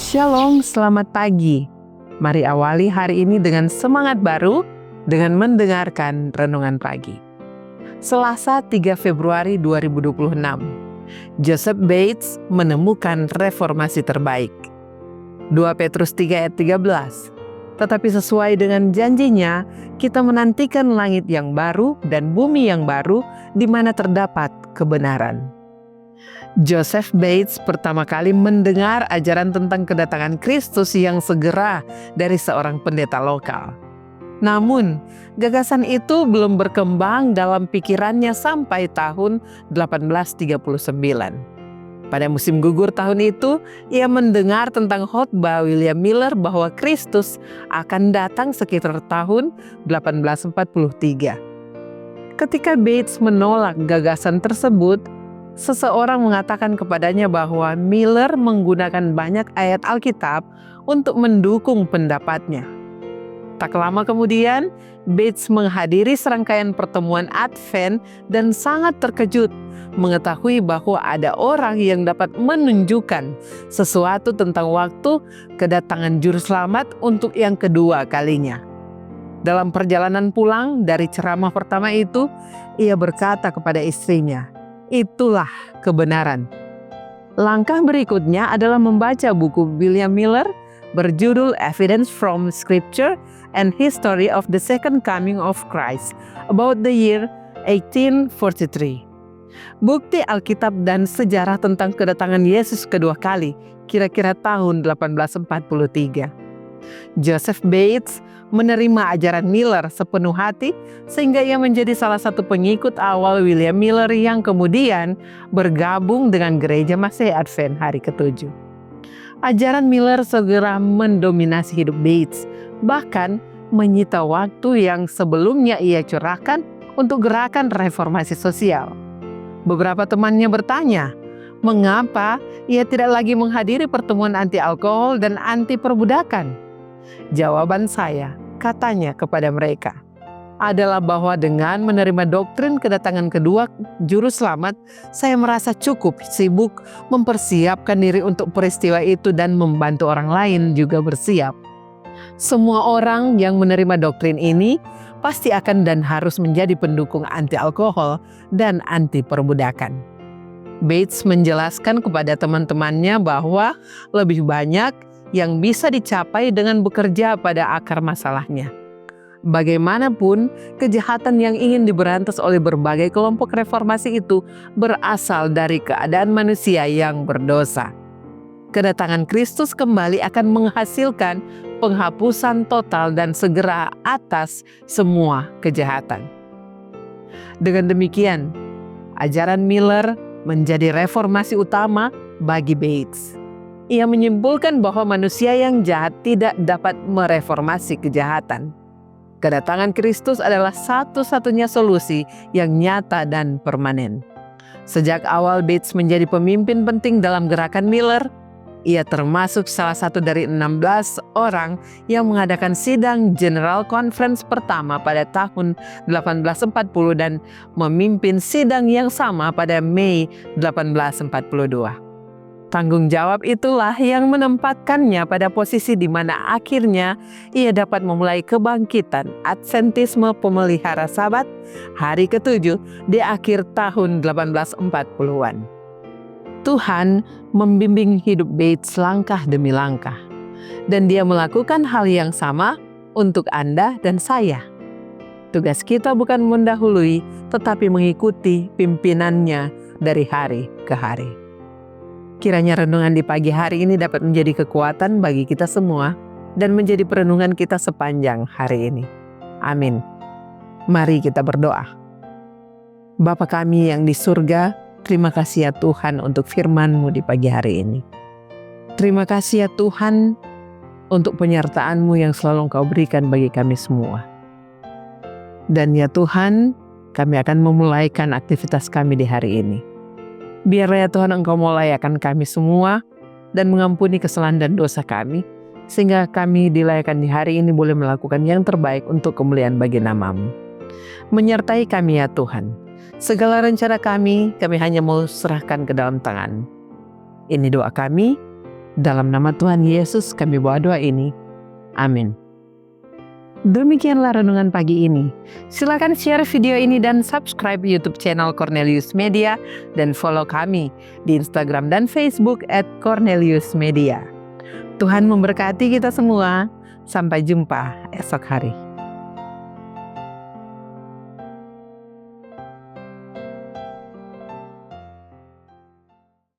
Shalom, selamat pagi. Mari awali hari ini dengan semangat baru dengan mendengarkan renungan pagi. Selasa 3 Februari 2026, Joseph Bates menemukan reformasi terbaik. 2 Petrus 3 ayat 13. Tetapi sesuai dengan janjinya, kita menantikan langit yang baru dan bumi yang baru di mana terdapat kebenaran. Joseph Bates pertama kali mendengar ajaran tentang kedatangan Kristus yang segera dari seorang pendeta lokal. Namun, gagasan itu belum berkembang dalam pikirannya sampai tahun 1839. Pada musim gugur tahun itu, ia mendengar tentang khotbah William Miller bahwa Kristus akan datang sekitar tahun 1843. Ketika Bates menolak gagasan tersebut, seseorang mengatakan kepadanya bahwa Miller menggunakan banyak ayat Alkitab untuk mendukung pendapatnya. Tak lama kemudian, Bates menghadiri serangkaian pertemuan Advent dan sangat terkejut mengetahui bahwa ada orang yang dapat menunjukkan sesuatu tentang waktu kedatangan Juru Selamat untuk yang kedua kalinya. Dalam perjalanan pulang dari ceramah pertama itu, ia berkata kepada istrinya, "Itulah kebenaran." Langkah berikutnya adalah membaca buku William Miller berjudul Evidence from Scripture and History of the Second Coming of Christ about the year 1843. Bukti Alkitab dan sejarah tentang kedatangan Yesus kedua kali, kira-kira tahun 1843. Joseph Bates menerima ajaran Miller sepenuh hati sehingga ia menjadi salah satu pengikut awal William Miller yang kemudian bergabung dengan Gereja Masehi Advent hari ke-7. Ajaran Miller segera mendominasi hidup Bates, bahkan menyita waktu yang sebelumnya ia curahkan untuk gerakan reformasi sosial. Beberapa temannya bertanya, mengapa ia tidak lagi menghadiri pertemuan anti alkohol dan anti perbudakan? Jawaban saya, katanya kepada mereka, adalah bahwa dengan menerima doktrin kedatangan kedua Juru Selamat, saya merasa cukup sibuk mempersiapkan diri untuk peristiwa itu dan membantu orang lain juga bersiap. Semua orang yang menerima doktrin ini pasti akan dan harus menjadi pendukung anti alkohol dan anti perbudakan. Bates menjelaskan kepada teman-temannya bahwa lebih banyak yang bisa dicapai dengan bekerja pada akar masalahnya. Bagaimanapun, kejahatan yang ingin diberantas oleh berbagai kelompok reformasi itu berasal dari keadaan manusia yang berdosa. Kedatangan Kristus kembali akan menghasilkan penghapusan total dan segera atas semua kejahatan. Dengan demikian, ajaran Miller menjadi reformasi utama bagi Bates. Ia menyimpulkan bahwa manusia yang jahat tidak dapat mereformasi kejahatan. Kedatangan Kristus adalah satu-satunya solusi yang nyata dan permanen. Sejak awal Bates menjadi pemimpin penting dalam gerakan Miller, ia termasuk salah satu dari 16 orang yang mengadakan sidang General Conference pertama pada tahun 1840 dan memimpin sidang yang sama pada Mei 1842. Tanggung jawab itulah yang menempatkannya pada posisi di mana akhirnya ia dapat memulai kebangkitan Adventisme pemelihara Sabat hari ke-7 di akhir tahun 1840-an. Tuhan membimbing hidup Bates langkah demi langkah, dan Dia melakukan hal yang sama untuk Anda dan saya. Tugas kita bukan mendahului, tetapi mengikuti pimpinannya dari hari ke hari. Kiranya renungan di pagi hari ini dapat menjadi kekuatan bagi kita semua dan menjadi perenungan kita sepanjang hari ini. Amin. Mari kita berdoa. Bapa kami yang di surga, terima kasih ya Tuhan untuk firman-Mu di pagi hari ini. Terima kasih ya Tuhan untuk penyertaan-Mu yang selalu Engkau berikan bagi kami semua. Dan ya Tuhan, kami akan memulaikan aktivitas kami di hari ini. Biarlah ya Tuhan Engkau melayakan kami semua dan mengampuni kesalahan dan dosa kami, sehingga kami dilayakan di hari ini boleh melakukan yang terbaik untuk kemuliaan bagi nama-Mu. Menyertai kami ya Tuhan. Segala rencana kami hanya mau serahkan ke dalam tangan. Ini doa kami Dalam nama Tuhan Yesus kami bawa doa ini. Amin. Demikianlah renungan pagi ini. Silakan share video ini dan subscribe YouTube channel Cornelius Media dan follow kami di Instagram dan Facebook @corneliusmedia. Tuhan memberkati kita semua. Sampai jumpa esok hari.